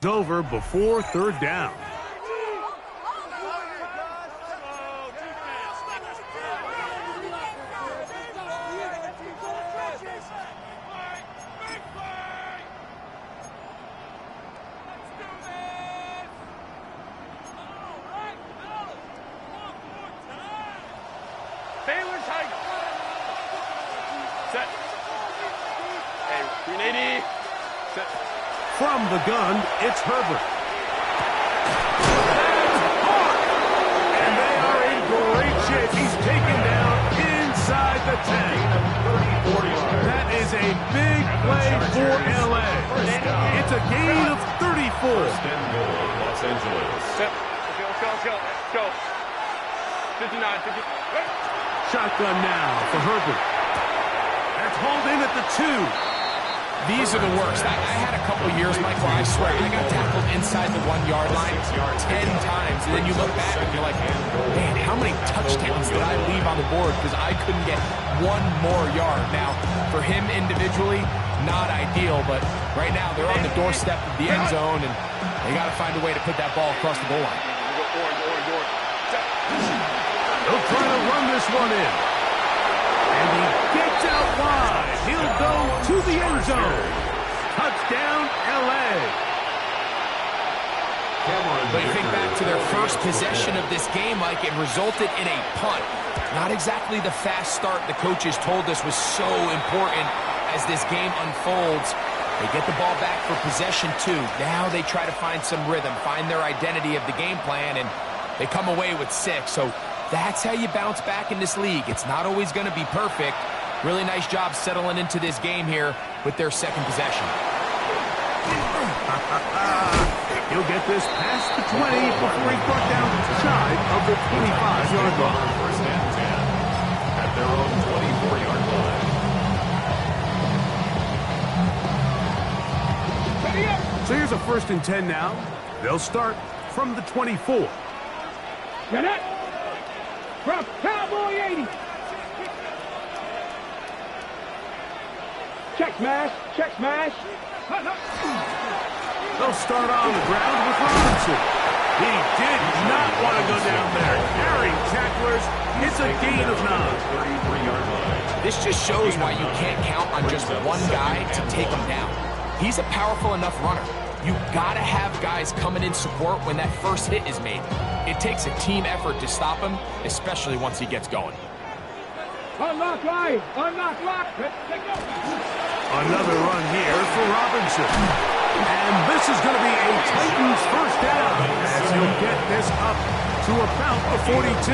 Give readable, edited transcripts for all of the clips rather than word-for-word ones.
over before third down. From the gun, it's Herbert. And they are in great shape. He's taken down inside the 10. That is a big play for L.A. It's a gain of 34. Los Angeles. Let's go. 59, 50. Shotgun now for Herbert. That's hauled in at the 2. These are the worst. I had a couple years, Michael, I swear, I got tackled inside the 1-yard line 10 times, and then you look back and you're like, man, how many touchdowns did I leave on the board because I couldn't get one more yard? Now, for him individually, not ideal, but right now they're on the doorstep of the end zone, and they got to find a way to put that ball across the goal line. They'll try to run this one in. And he gets out wide. He'll go to the end zone. Touchdown, L.A. But you think back to their first possession of this game, like it resulted in a punt. Not exactly the fast start the coaches told us was so important as this game unfolds. They get the ball back for possession 2. Now they try to find some rhythm, find their identity of the game plan, and they come away with 6. So that's how you bounce back in this league. It's not always going to be perfect. Really nice job settling into this game here with their second possession. He'll get this past the 20 before he's brought down shy of the 25-yard line. First and 10 at their own 24-yard line. So here's a 1st and 10 now. They'll start from the 24. Get it! From Cowboy 80. Check smash. They'll start on the ground with Robinson. He did not want to go down there. Carrying tacklers. It's a gain of 9. 33-yard line. This just shows why you can't count on just one guy to take him down. He's a powerful enough runner. You gotta have guys coming in support when that first hit is made. It takes a team effort to stop him, especially once he gets going. Unlock line. Another run here for Robinson. And this is going to be a Titans first down as he'll get this up to about the 42.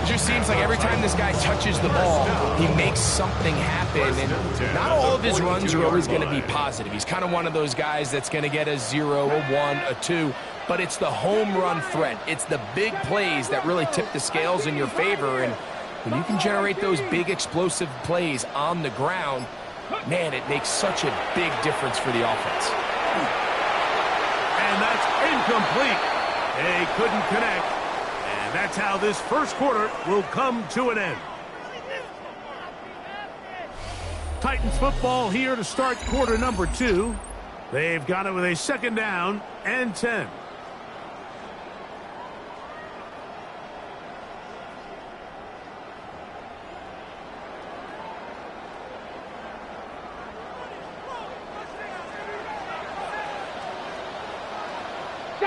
It just seems like every time this guy touches the ball, he makes something happen. And not all of his runs are always going to be positive. He's kind of one of those guys that's going to get a 0, a 1, a 2. But it's the home run threat. It's the big plays that really tip the scales in your favor. And when you can generate those big explosive plays on the ground, man, it makes such a big difference for the offense. And that's incomplete. They couldn't connect. And that's how this first quarter will come to an end. Titans football here to start quarter number 2. They've got it with a 2nd down and 10.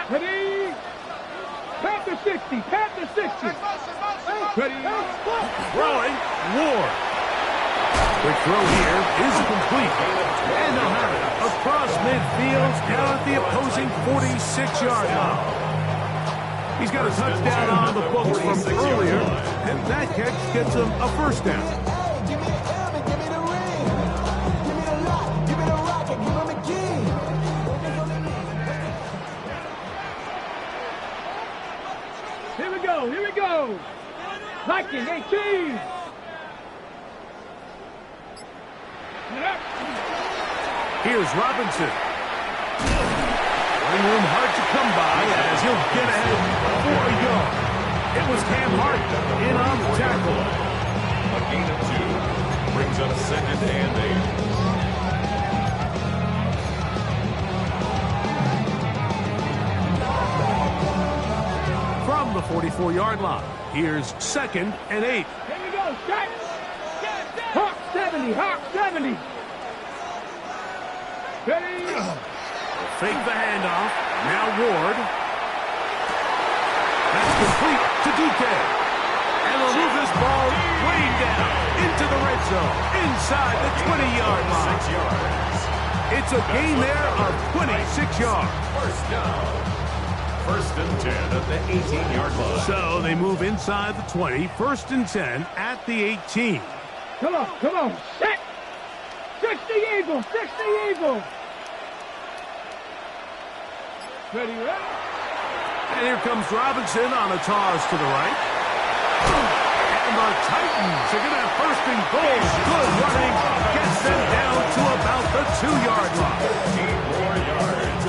Ready? Panther 60. Ready? Throwing, Ward. The throw here is complete. And they'll have it across midfield down at the opposing 46-yard line. He's got a touchdown on the books from earlier, and that catch gets him a first down. Here we go. Liking 18. Here's Robinson. Running room hard to come by as he'll get ahead for a yard. It was Cam Hart in on the tackle. A gain of 2 brings up 2nd and 8. the 44-yard line. Here's 2nd and 8. Here we go, Jack. Hawk 70, Hawk 70. Ready? Fake the handoff. Now Ward. That's complete to DK. And they'll move this ball way down into the red zone, inside the 20-yard line. 6 yards. It's a gain there of 26 yards. First down. 1st and 10 at the 18-yard line. So they move inside the 20, 1st and 10 at the 18. Come on. Set. 60 Eagle, 60 Eagle. Ready, ready? And here comes Robinson on a toss to the right. And the Titans are going to have 1st and goal. Good running. Gets them down to about the 2-yard line. 15 more yards.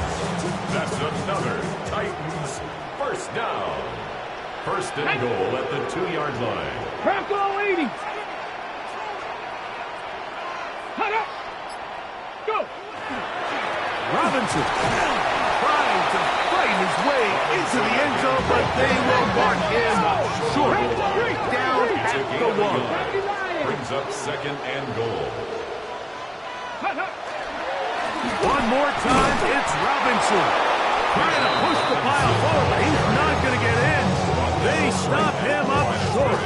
That's another Titans 1st down. 1st and goal at the 2-yard line. Bronco 80. Hut up. Go. Robinson trying to fight his way into the end zone, but they will mark him short. Down at the 1. Brings up 2nd and goal. Hut up. One more time, it's Robinson. Trying to push the pile forward. He's not going to get in. They stop him up short.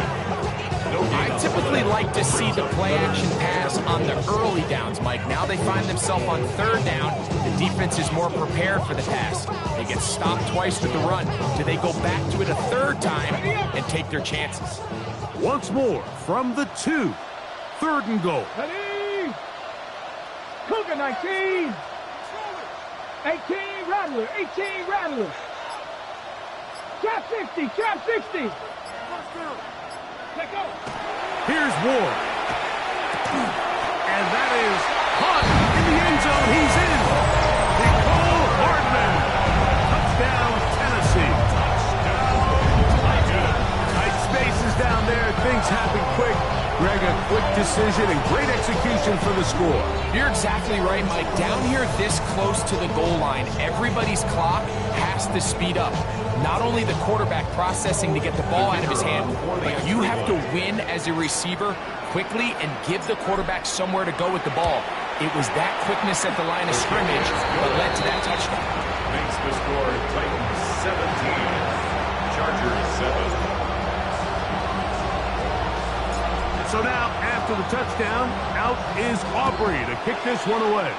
I typically like to see the play-action pass on the early downs, Mike. Now they find themselves on 3rd down. The defense is more prepared for the pass. They get stopped twice with the run. Do they go back to it a 3rd time and take their chances? Once more from the 2. 3rd and goal. Ready. Cougar 19. 18 Rattler, 18 Rattler. Trap 60, trap 60. Let go. Here's Ward. And that is caught in the end zone. He's in. Nicole Hardman. Touchdown, Tennessee. Tight spaces down there. Things happen quick. Greg, a quick decision and great execution for the score. You're exactly right, Mike. Down here this close to the goal line, everybody's clock has to speed up. Not only the quarterback processing to get the ball out of his hand, but you have to win as a receiver quickly and give the quarterback somewhere to go with the ball. It was that quickness at the line of scrimmage that led to that touchdown. Makes the score Titans 17, Chargers 7. So now, after the touchdown, out is Aubrey to kick this one away.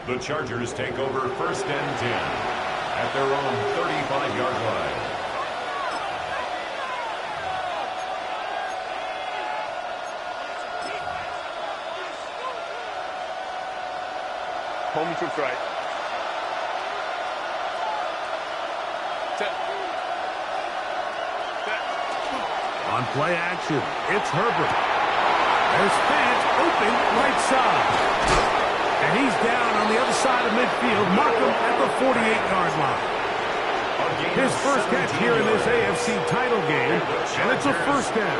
The Chargers take over 1st and 10 at their own 35-yard line. Home troops right. Set. On play action, it's Herbert. There's Fant open right side. And he's down on the other side of midfield. Markham at the 48-yard line. His first catch here in this AFC title game, and it's a 1st down.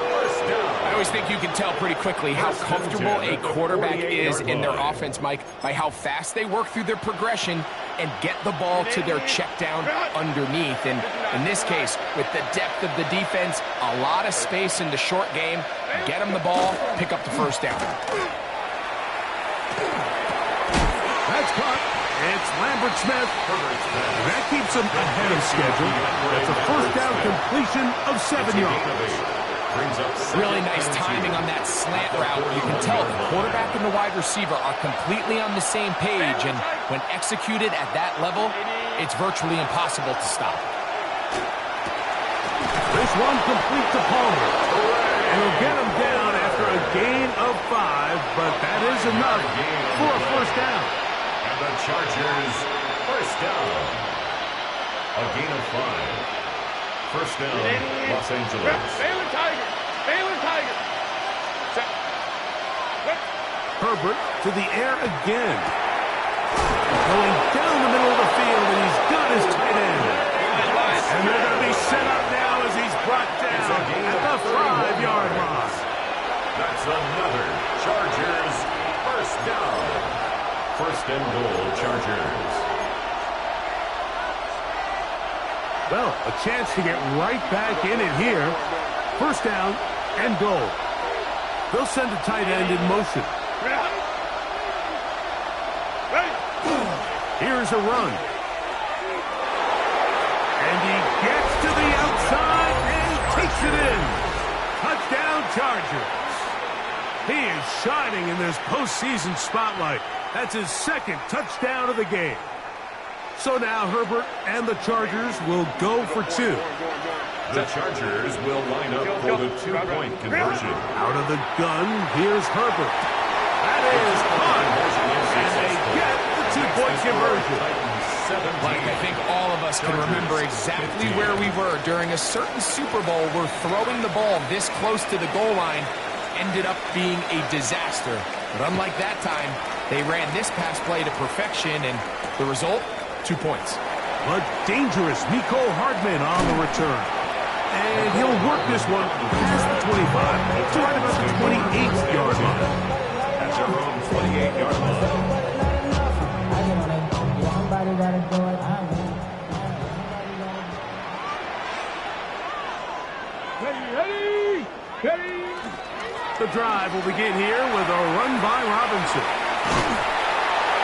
I always think you can tell pretty quickly how comfortable a quarterback is in their offense, Mike, by how fast they work through their progression and get the ball to their check down underneath. And in this case, with the depth of the defense, a lot of space in the short game, get them the ball, pick up the 1st down. That's caught. It's Lambert Smith. That keeps him ahead of schedule. That's a 1st down completion of 7 yards. Really nice timing on that slant route. You can tell the quarterback and the wide receiver are completely on the same page, and when executed at that level, it's virtually impossible to stop. This one complete to Palmer. And he'll get him down after a gain of 5, but that is enough for a 1st down. And the Chargers 1st down. A gain of 5. 1st down, Los Angeles. Baylor Tiger. Baylor Tiger. Set. Herbert to the air again. Going down the middle of the field, and he's got his tight end. And they're going to be set up now as he's brought down at the 5-yard line. That's another Chargers 1st down. 1st and goal, Chargers. Well, a chance to get right back in it here. First down and goal. They'll send the tight end in motion. Here's a run. And he gets to the outside and takes it in. Touchdown, Chargers. He is shining in this postseason spotlight. That's his second touchdown of the game. So now Herbert and the Chargers will go for two. The Chargers will line up for the two-point conversion. Out of the gun, here's Herbert. That is caught. And they get the two-point conversion. Like, I think all of us can remember exactly where we were during a certain Super Bowl where throwing the ball this close to the goal line ended up being a disaster. But unlike that time, they ran this pass play to perfection, and the result, 2 points. But dangerous Mecole Hardman on the return. And he'll work this one past the 25 to right about the 28-yard line. That's our own 28-yard line. Ready. The drive will begin here with a run by Robinson.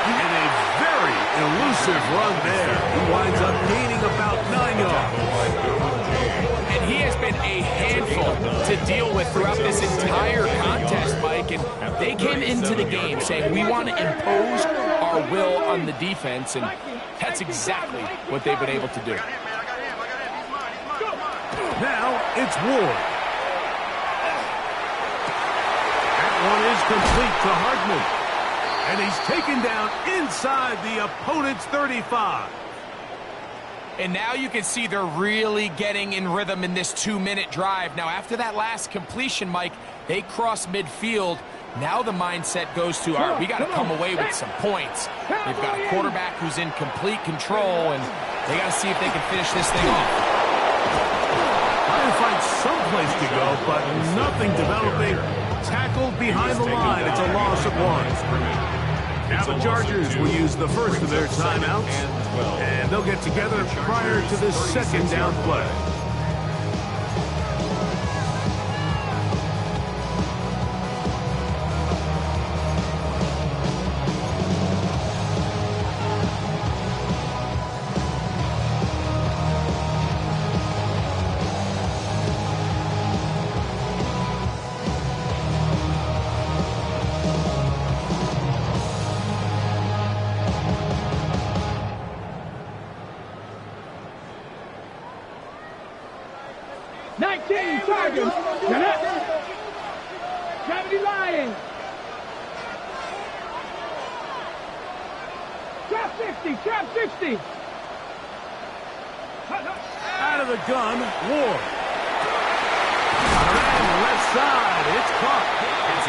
And a very elusive run there. He winds up gaining about 9 yards. And he has been a handful to deal with throughout this entire contest, Mike. And they came into the game saying, we want to impose our will on the defense. And that's exactly what they've been able to do. Now it's Ward. That one is complete to Hardman. And he's taken down inside the opponent's 35. And now you can see they're really getting in rhythm in this 2-minute drive. Now, after that last completion, Mike, they cross midfield. Now the mindset goes to, all right, we got to come away with some points. They've got a quarterback who's in complete control, and they got to see if they can finish this thing off. Trying to find some place to go, but nothing developing. Tackled behind the line. It's a loss of 1. Now the Chargers will use the first of their timeouts, and they'll get together prior to this second down play. Chargers. Gravity Lions. Trap 60. Out of the gun, Ward. And left side, it's caught.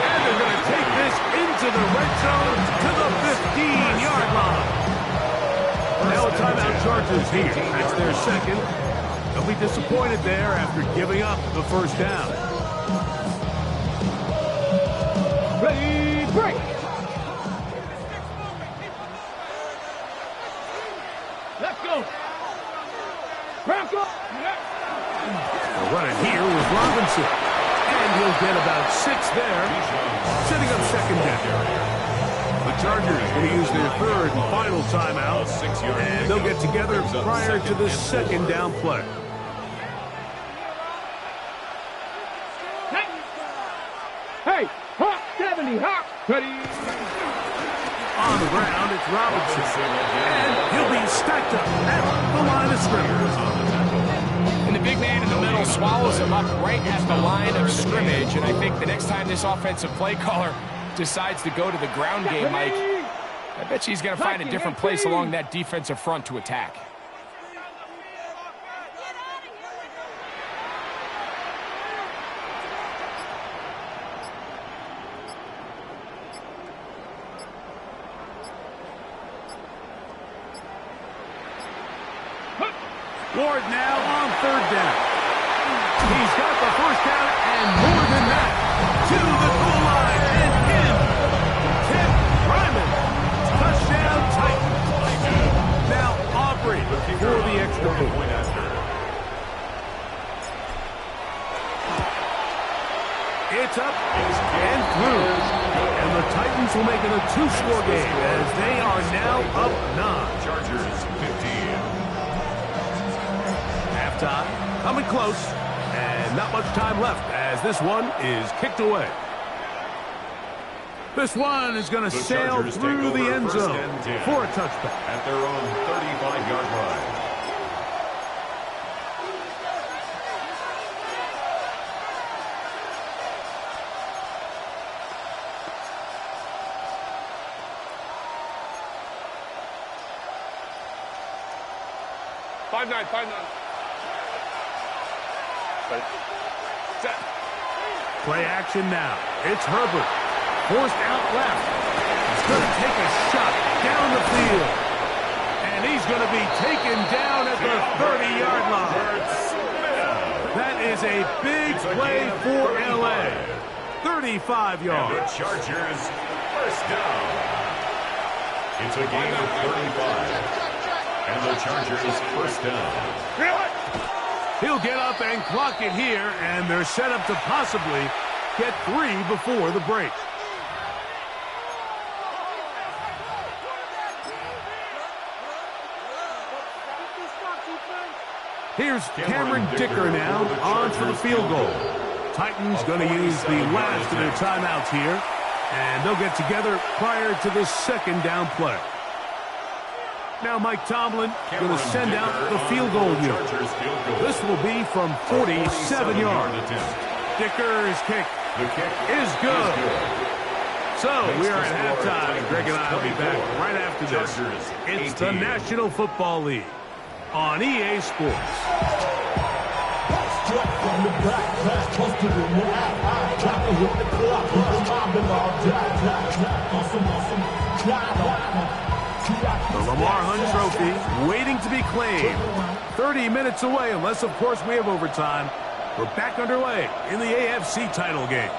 And they're going to take this into the red zone to the 15-yard line. Now a timeout Chargers here. That's their second. They'll be disappointed there after giving up the first down. Ready, break. Let's go. Bronco. They're running here with Robinson. And he'll get about 6 there, setting up second down. The Chargers will use their third and final timeout, and they'll get together prior to the second down play. Hey, hot 70, hot. Ready. On the ground, it's Robinson. And he'll be stacked up at the line of scrimmage. And the big man in the middle swallows him up right at the line of scrimmage. And I think the next time this offensive play caller decides to go to the ground game, Mike, I bet he's going to find a different place along that defensive front to attack. Ward now on third down. He's got the first down and more than that. To the goal line and in. Tim Ryman. Touchdown Titans. Now Aubrey for the extra point. through. And the Titans will make it a two-score game as they are now up 9. Chargers 15. Halftime, coming close, and not much time left as this one is kicked away. This one is going to sail through the end zone for a touchback. At their own 35-yard line. Five nine. Set. Play action now. It's Herbert. Forced out left. He's going to take a shot down the field. And he's going to be taken down at the 30-yard line. That is a big play for L.A. 35 yards. And the Chargers first down. It's a gain of 35. And the Chargers first down. He'll get up and clock it here, and they're set up to possibly get 3 before the break. Here's Cameron Dicker now on for the field goal. Titans going to use the last of their timeouts here, and they'll get together prior to this second down play. Now Mike Tomlin going to send out the field goal unit. This will be from 47 yards. Dicker's kick is good. So we are at halftime, and Greg and I will be back right after this. It's the National Football League on EA Sports. The Lamar Hunt Trophy waiting to be claimed. 30 minutes away, unless, of course, we have overtime. We're back underway in the AFC title game.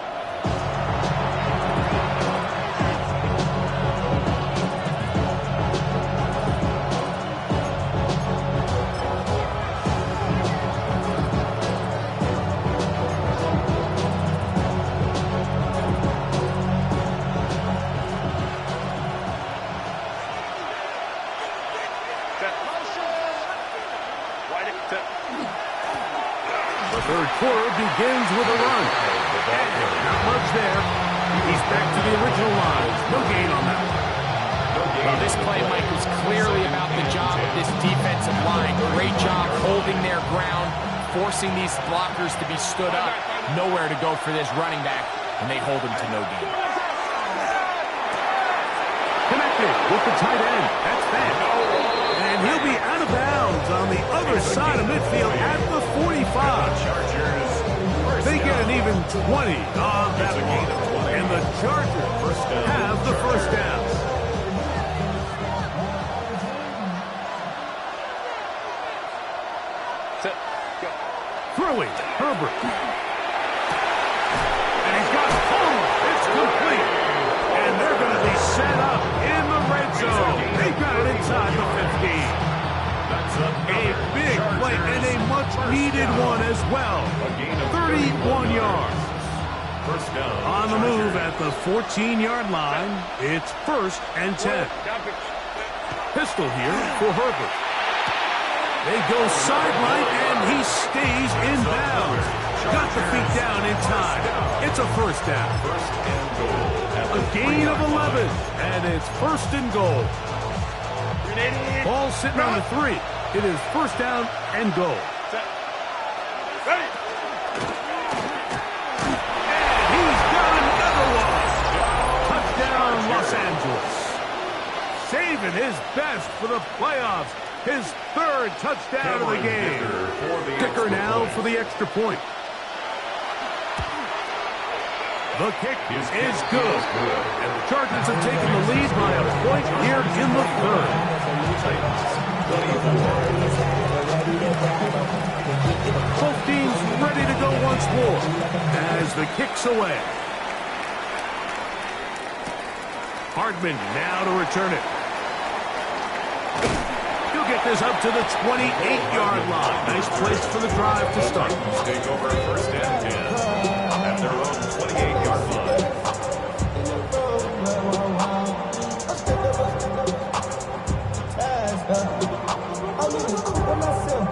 Third quarter begins with a run. Not much there. He's back to the original lines. No gain on that. Well, this play, Mike, was clearly about the job of this defensive line. Great job holding their ground, forcing these blockers to be stood up. Nowhere to go for this running back, and they hold him to no gain. Connected with the tight end. That's fast. And he'll be out of bounds on the other side of midfield at the 45. They get an even 20 on that one. And the Chargers have the first down. Throwing, Herbert. And he's got home. It's complete. And they're going to be set up in the red zone. They got it inside the 15. A big play and a much-needed one as well. 31 yards. First down. On the move at the 14-yard line, it's 1st and 10. Pistol here for Herbert. They go sideline, and he stays in bounds. Got the feet down in time. It's a first down. First and goal. A gain of 11, and it's 1st and goal. Ball sitting on the 3. It is 1st down and goal. Ready. And he's got another one. Touchdown, Los Angeles. Saving his best for the playoffs. His 3rd touchdown of the game. Dicker now for the extra point. The kick is good. And the Chargers have taken the lead by a point here in the 3rd. Both teams ready to go once more as the kick's away. Hardman now to return it. He'll get this up to the 28-yard line. Nice place for the drive to start. Take over 1st and 10 at their own 28-yard line. I'm even cool with myself.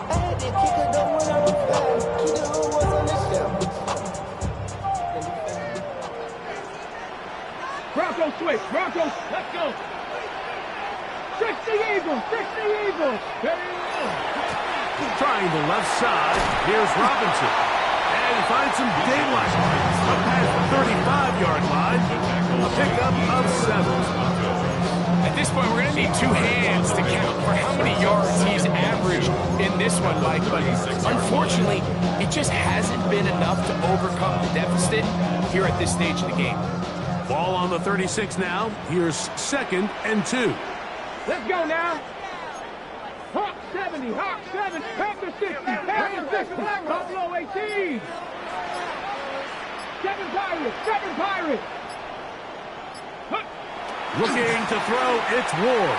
I had to kick it though when I was fast. Keep the little ones on the shelf. Bronco switch. Bronco. Let's go. 60 Eagles. 60 Eagles. There you go. Trying the left side. Here's Robinson. And he finds some daylight. Up past the 35-yard line. A pickup of 7. At this point, we're going to need two hands to count for how many yards he's averaged in this one, Mike. But unfortunately, it just hasn't been enough to overcome the deficit here at this stage of the game. Ball on the 36 now. Here's 2nd and 2. Let's go now. Hawk 70. Hawk 7. Panther 60. Panther 60. Buffalo 18. 7 Pirates. 7 Pirates. Looking to throw, it's Ward.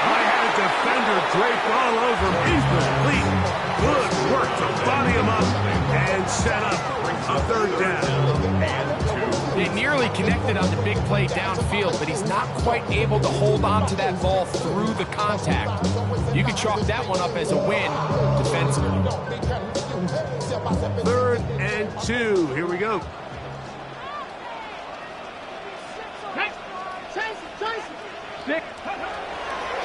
I had a defender draped all over him. Incomplete. Good work to body him up and set up a 3rd down. They nearly connected on the big play downfield, but he's not quite able to hold on to that ball through the contact. You can chalk that one up as a win defensively. 3rd and 2. Here we go.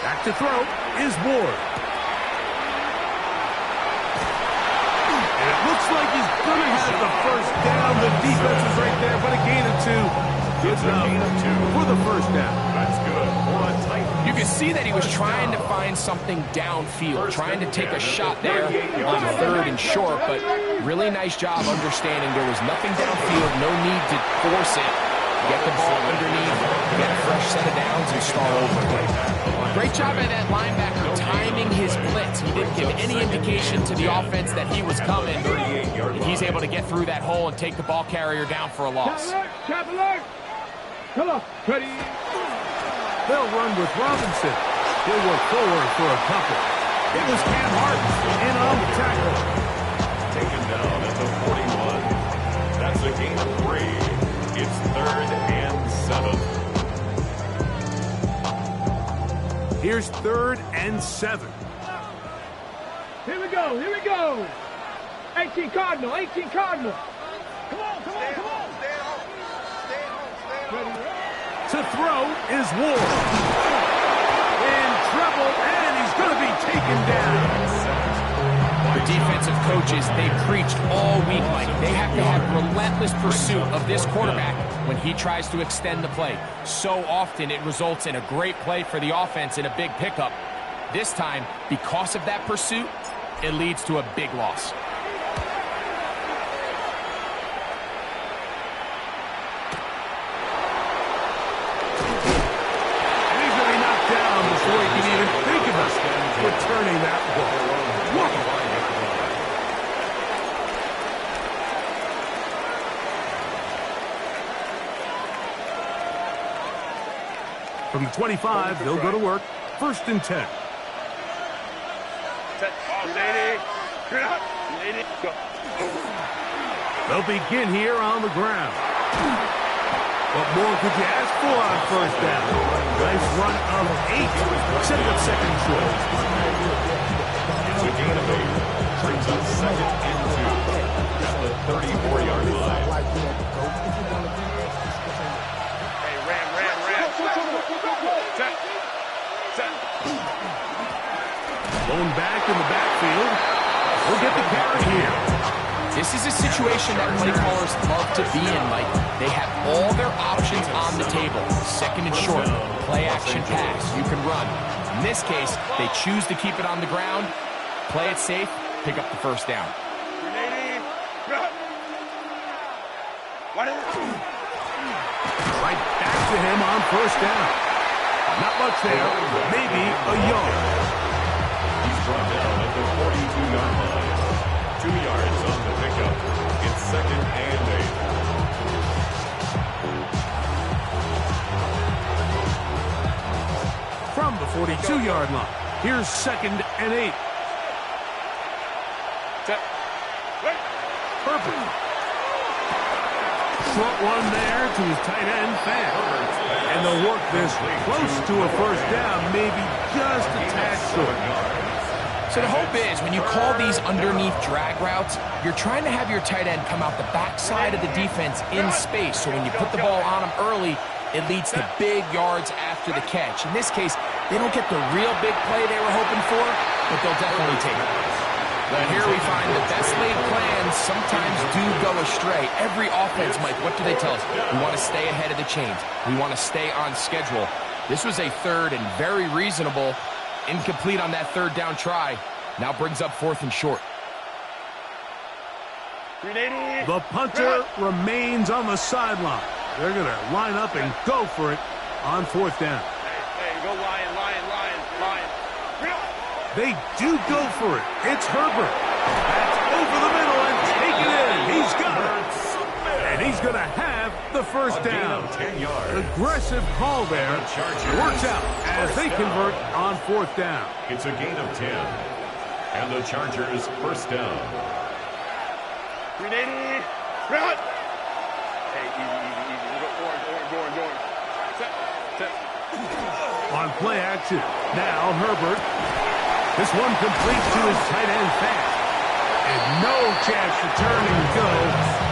Back to throw is Ward. And it looks like he's going to have the 1st down. The defense is right there, but a gain of 2. Good enough for the 1st down. That's good for a tight. You can see that he was trying to find something downfield, trying to take a shot there on 3rd and short, but really nice job understanding there was nothing downfield, no need to force it. Get the ball underneath, get a fresh set of downs, and start over. Great job by that linebacker timing his blitz. He didn't give any indication to the offense that he was coming. He's able to get through that hole and take the ball carrier down for a loss. Chop alert. Come on. Ready. They'll run with Robinson. He'll work forward for a couple. It was Cam Hart in on the tackle. Taken down at the 41. That's a gain of 3. It's 3rd and 7. Here's 3rd and 7. Here we go. Here we go. 18 Cardinal. 18 Cardinal. Come on. Come on. Come on. To throw is Ward. In trouble, and he's going to be taken down. The defensive coaches, they preached all week, Mike. They have to have relentless pursuit of this quarterback when he tries to extend the play. So often it results in a great play for the offense and a big pickup. This time, because of that pursuit, it leads to a big loss. Before he can even think about returning that ball. Whoa. From the 25, they'll go to work. 1st and 10. They'll begin here on the ground. What more could you ask for on 1st down? Nice run of 8. Setting up 2nd and short. It's a gain of 8. Brings up 2nd and 2 at the 34-yard line. Hey, ram. Set. Blown back in the backfield. We'll get the carry here. This is a situation that play callers love to be in, Mike. They have all their options on the table. 2nd and short, play action pass, you can run. In this case, they choose to keep it on the ground, play it safe, pick up the 1st down. Right back to him on 1st down. Not much there, maybe a yard. He's brought down at the 42-yard line. 2 yards on the pickup. It's 2nd and 8. From the 42-yard line, here's 2nd and 8. Perfect. short one there to his tight end, Fant. And they'll work this close to a first down, maybe just a tad short. So the hope is when you call these underneath drag routes, you're trying to have your tight end come out the backside of the defense in space. So when you put the ball on him early, it leads to big yards after the catch. In this case, they don't get the real big play they were hoping for, but they'll definitely take it. But here we find the best laid plans sometimes do go astray. Every offense, Mike, what do they tell us? We want to stay ahead of the chains. We want to stay on schedule. This was a third and very reasonable. Incomplete on that third down try. Now brings up 4th and short. The punter remains on the sideline. They're going to line up and go for it on 4th down. Hey, go Lion. They do go for it. It's Herbert. That's over the middle and take it in. He's got it. And he's going to have the first down. Aggressive call there. Works out as they convert on 4th down. It's a gain of 10. And the Chargers first down. 380. Run. Hey, easy. We'll go orange. Set. On play action. Now Herbert. This one completes to his tight end, Fant. And no chance to turn and go.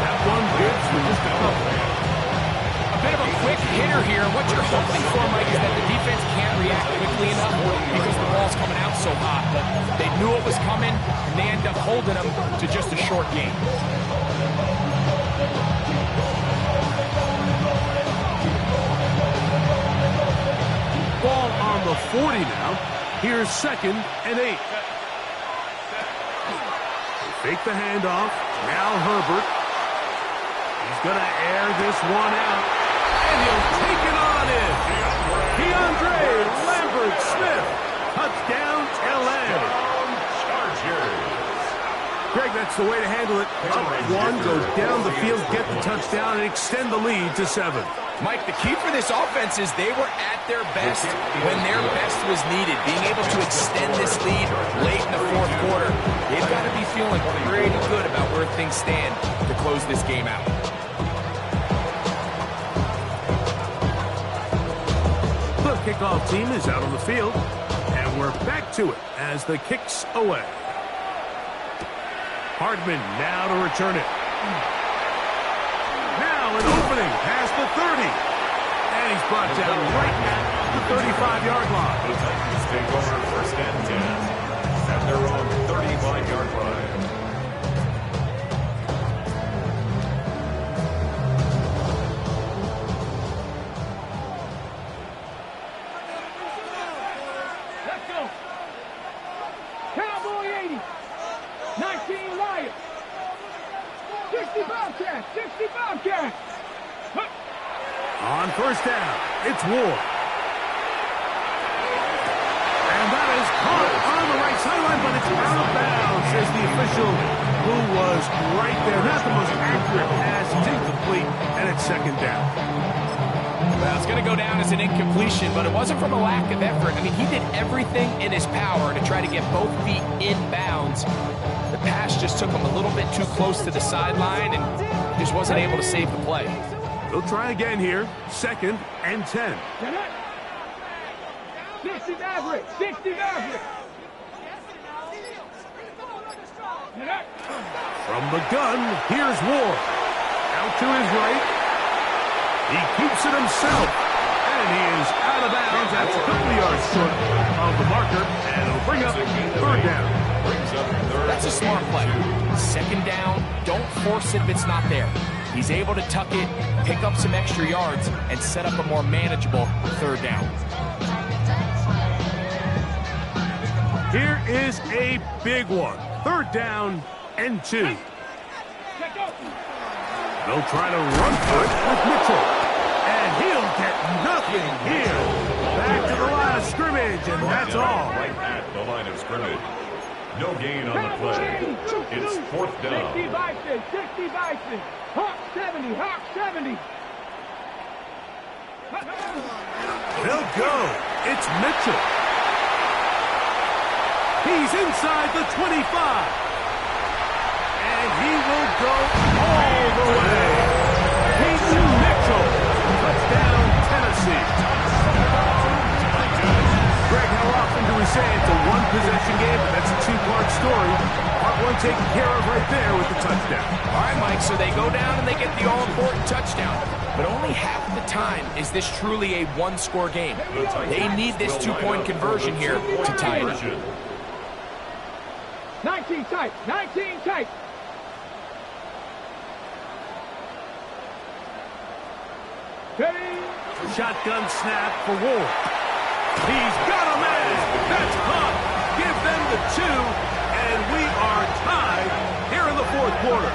That one good for just a couple. A bit of a quick hitter here. What you're hoping for, Mike, is that the defense can't react quickly enough because the ball's coming out so hot. But they knew it was coming, and they end up holding them to just a short game. Ball on the 40 now. Here's 2nd and 8. Fake the handoff. Now Herbert. He's going to air this one out. And he'll take it on in. DeAndre Lambert-Smith. Touchdown, LA. Chargers. Greg, that's the way to handle it. Up one, go down the field, get the touchdown, and extend the lead to 7. Mike, the key for this offense is they were at their best when their best was needed. Being able to extend this lead late in the 4th quarter, they've got to be feeling pretty good about where things stand to close this game out. The kickoff team is out on the field, and we're back to it as the kick's away. Hardman now to return it. Now an opening past the 30. And he's brought down right at the 35-yard line. The Titans take over 1st and 10 at their own 35-yard line. Let's go. Cowboy 80. 19 Lions. 60 Bobcats. 60 Bobcats. On 1st down, it's Ward. And that is caught on the right sideline, but it's out of bounds, says the official, who was right there. Not the most accurate pass. It's incomplete, and it's 2nd down. Well, it's going to go down as an incompletion, but it wasn't from a lack of effort. I mean, he did everything in his power to try to get both feet in bounds. The pass just took him a little bit too close to the sideline and just wasn't able to save the play. They'll try again here. 2nd and 10. 60 Maverick. 60 Maverick. From the gun, here's Ward. Out to his right. He keeps it himself. And he is out of bounds. That's a couple yards short of the marker. And it'll bring up 3rd down. That's a smart play. 2nd down, don't force it if it's not there. He's able to tuck it, pick up some extra yards, and set up a more manageable 3rd down. Here is a big one. 3rd down and 2. They'll try to run for it with Mitchell. And he'll get nothing here. Back to the line of scrimmage, and that's all. Right at the line of scrimmage. No gain on the play. It's 4th down. 60 Bison. 60 Bison. Hawk 70. Hawk 70. They'll go. It's Mitchell. He's inside the 25. And he will go all the way. He receive. Greg, how often do we say it's a one-possession game, but that's a two-part story? Part one taken care of right there with the touchdown. All right, Mike, so they go down and they get the all-important touchdown. But only half the time is this truly a one-score game. They need this two-point conversion here to tie it up. 19 tight, 19 tight. Ready? Shotgun snap for Ward. He's got a man. That's Hunt. Give them the 2, and we are tied here in the fourth quarter.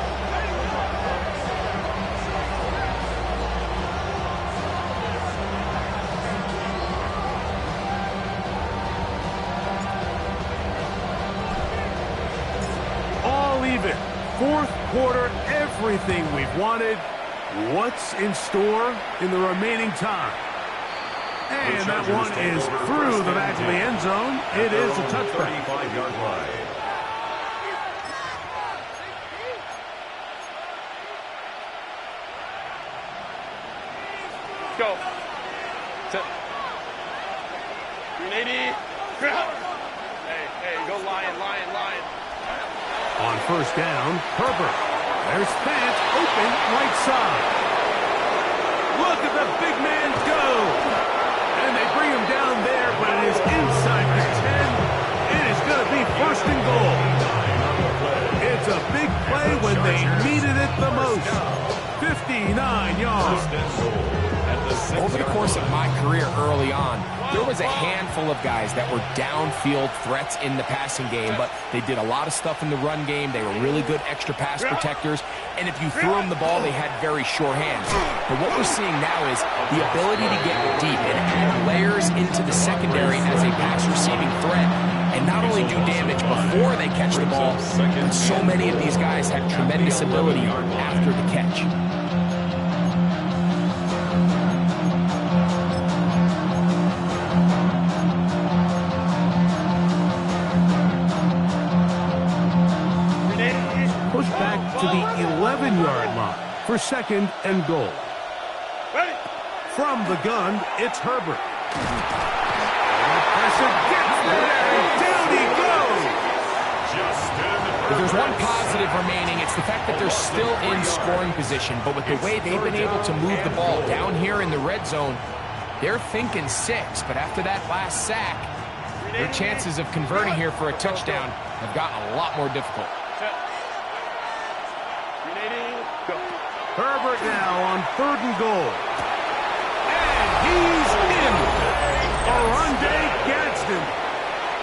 All even. Fourth quarter, everything we've wanted. What's in store in the remaining time? And that one is through the back of the end zone. It is a touchdown. 35-yard line. Go. Set. 380. Hey, go Lion. On first down, Herbert. There's Fant open right side. Look at the big man go. And they bring him down there, but it is inside the 10. It is going to be first and goal. It's a big play when they needed it the most. 59 yards. Over the course of my career early on, there was a handful of guys that were downfield threats in the passing game, but they did a lot of stuff in the run game. They were really good extra pass protectors, and if you threw them the ball, they had very sure hands. But what we're seeing now is the ability to get deep and add layers into the secondary as a pass-receiving threat, and not only do damage before they catch the ball, but so many of these guys have tremendous ability after the catch. To the 11-yard line for second and goal. Ready? From the gun, it's Herbert. Pressure gets there, and down he goes. If there's one positive remaining, it's the fact that they're still in scoring position. But with the way they've been able to move the ball down here in the red zone, they're thinking 6. But after that last sack, their chances of converting here for a touchdown have gotten a lot more difficult. Herbert now on third and goal. And he's in. Oronde Gadsden.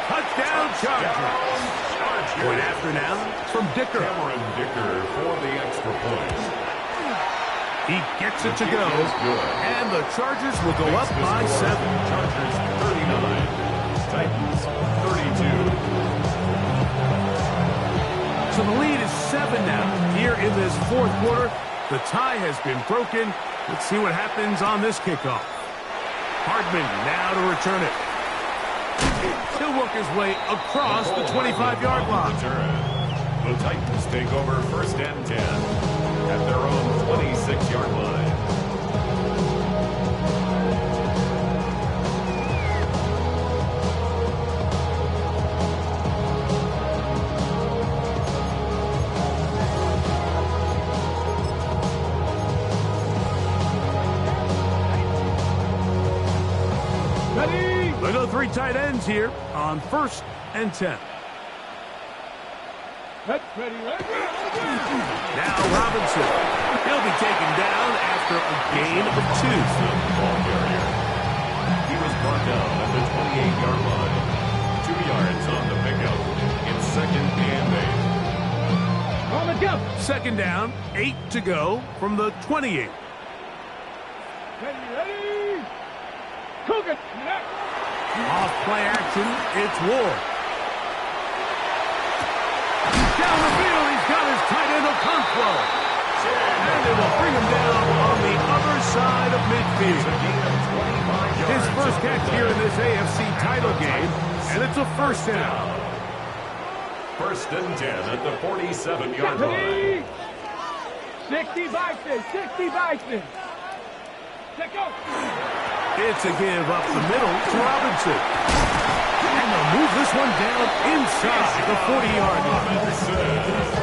Touchdown Chargers. Point after now from Dicker. Cameron Dicker for the extra point. He gets it to go. And the Chargers will go up by 7. Chargers 39. Titans 32. So the lead is 7 now here in this fourth quarter. The tie has been broken. Let's see what happens on this kickoff. Hardman now to return it. He'll work his way across the 25-yard line. The Titans take over first and 10 at their own 26-yard line. They go 3 tight ends here on first and 10. Ready. Now Robinson. He'll be taken down after a gain of 2. He was brought down at the 28-yard line. 2 yards on the pickup. In second and 8. On the jump. Second down, 8 to go from the 28. Ready. Cook it. Off play action, it's Ward. Down the field, he's got his tight end Okonkwo. And they will bring him down on the other side of midfield. His first catch here in this AFC title game, and it's a first down. First and 10 at the 47-yard line. 60 Bison. Let go. It's a give up the middle to Robinson. And they'll move this one down inside the 40-yard line.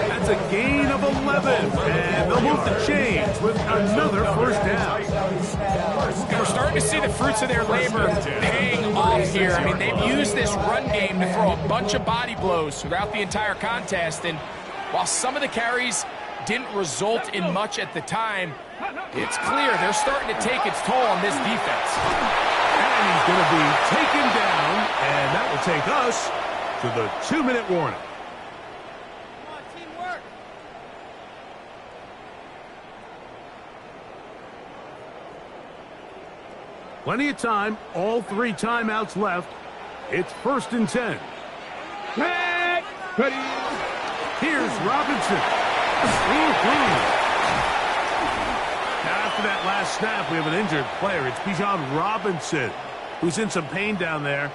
That's a gain of 11. And they'll move the chains with another first down. And we're starting to see the fruits of their labor paying off here. I mean, they've used this run game to throw a bunch of body blows throughout the entire contest. And while some of the carries didn't result in much at the time, it's clear they're starting to take its toll on this defense. And he's going to be taken down, and that will take us to the 2-minute warning. Plenty of time, all 3 timeouts left. It's 1st and 10. Ready. Here's Robinson. Now after that last snap, we have an injured player. It's Bijan Robinson, who's in some pain down there.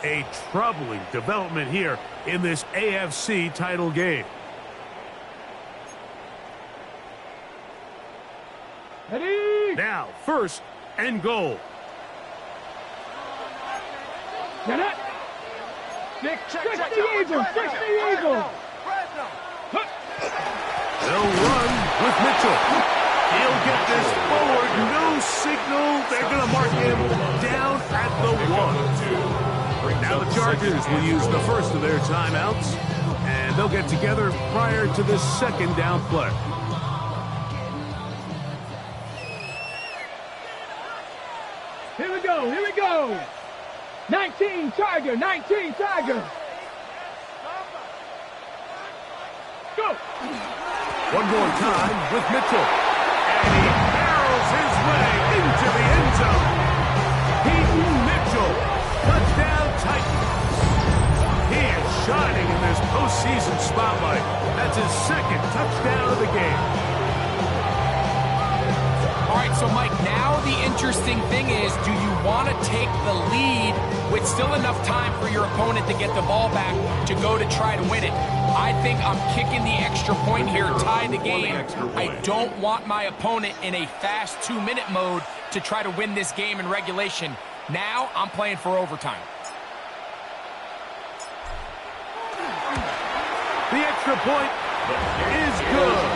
A troubling development here in this AFC title game. Ready. Now, 1st and goal. Get it. Six the Eagles. They'll run with Mitchell. He'll get this forward. No signal. They're going to mark him down at the 1. Now the Chargers will use the first of their timeouts, and they'll get together prior to the 2nd down play. Here we go. 19 Tiger. Go. One more time with Mitchell. And he barrels his way into the end zone. Peyton Mitchell. Touchdown Titans. He is shining in this postseason spotlight. That's his 2nd touchdown of the game. All right, so Mike, now the interesting thing is, do you want to take the lead with still enough time for your opponent to get the ball back to go to try to win it? I think I'm kicking the extra point here, tie the game. I don't want my opponent in a fast 2-minute mode to try to win this game in regulation. Now I'm playing for overtime. The extra point is good.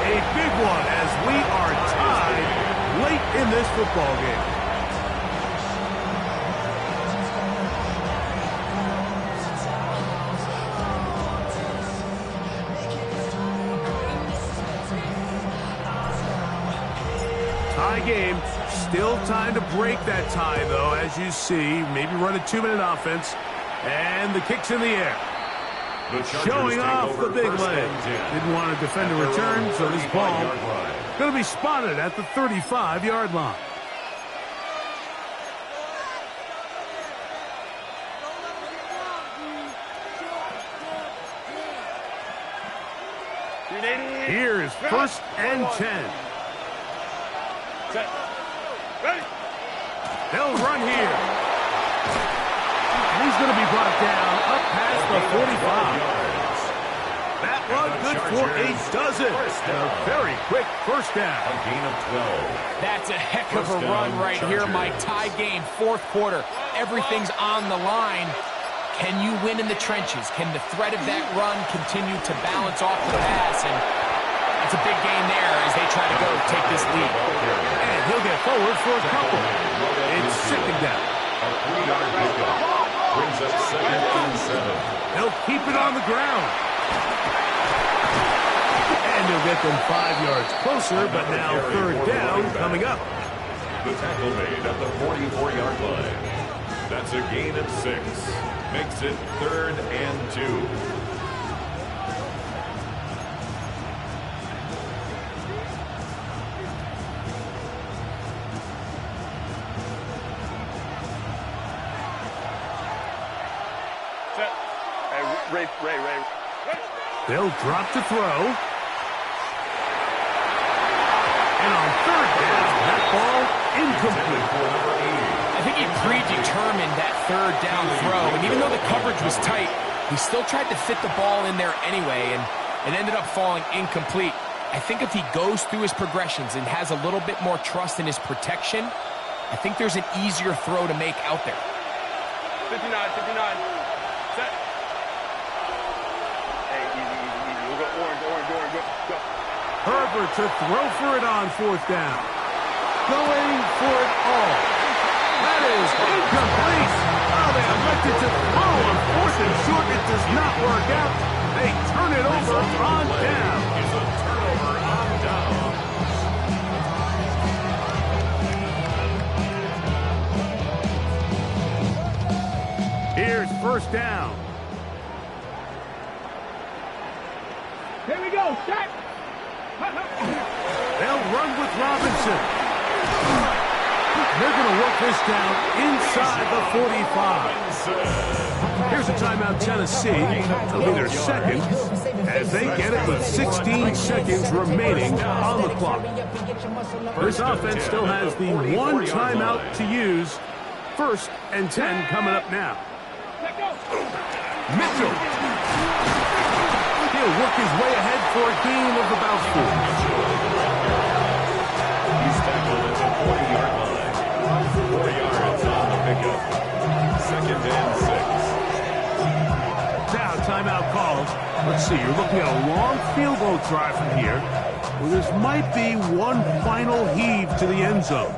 A big one as we are tied late in this football game. Tie game. Still time to break that tie, though, as you see. Maybe run a 2-minute offense. And the kick's in the air. Showing off the big leg. Didn't want to defend a return, so this ball going to be spotted at the 35-yard line. Here is 1st and 10. Set. Ready. They'll run here. He's going to be brought down up past the 45. That one good for a dozen. And a very quick first down. A gain of 12. That's a heck of a run right here, Mike. Tie game, 4th quarter. Everything's on the line. Can you win in the trenches? Can the threat of that run continue to balance off the pass? And it's a big gain there as they try to go take this lead. And he'll get forward for a couple. It's 2nd down. A 3-yard pickup brings up 2nd and 7. They'll keep it on the ground. And he'll get them 5 yards closer, but now 3rd down coming up. The tackle made at the 44-yard line. That's a gain of 6. Makes it 3rd and 2. Ray. They'll drop to throw. And on 3rd down, that ball incomplete. I think he predetermined that 3rd down throw, and even though the coverage was tight, he still tried to fit the ball in there anyway, and it ended up falling incomplete. I think if he goes through his progressions and has a little bit more trust in his protection, I think there's an easier throw to make out there. 59, 59. Set. Hey, easy. We'll go orange, go. Herbert to throw for it on fourth down. Going for it all. That is incomplete. Oh, they elected to throw on fourth and short. It does not work out. They turn it over on down. Is a turnover on down. Here's first down. Here we go. Set. They'll run with Robinson. They're going to work this down inside the 45. Here's a timeout, Tennessee. It'll be their second as they get it with 16 seconds remaining on the clock. This offense still has the one timeout to use. First and 10 coming up now. Mitchell. He'll work his way ahead for a gain of about 4. He's tackled at the 40-yard line. 4 yards on the pickup. Second and 6. Now timeout calls. Let's see, you're looking at a long field goal try from here. Well, this might be one final heave to the end zone.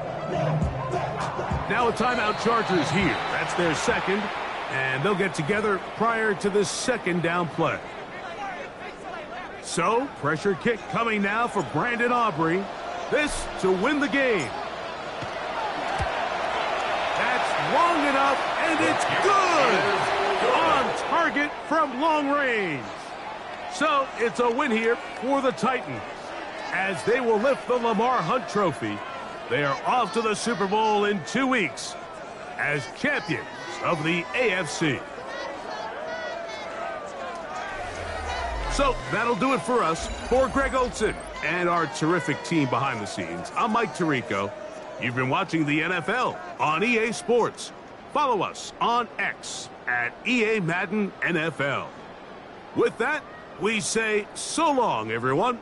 Now a timeout, Chargers here. That's their second, and they'll get together prior to the second down play. So, pressure kick coming now for Brandon Aubrey. This to win the game. That's long enough, and it's good! On target from long range. So, it's a win here for the Titans, as they will lift the Lamar Hunt Trophy. They are off to the Super Bowl in 2 weeks as champions of the AFC. So that'll do it for us. For Greg Olsen and our terrific team behind the scenes, I'm Mike Tirico. You've been watching the NFL on EA Sports. Follow us on X at EA Madden NFL. With that, we say so long, everyone.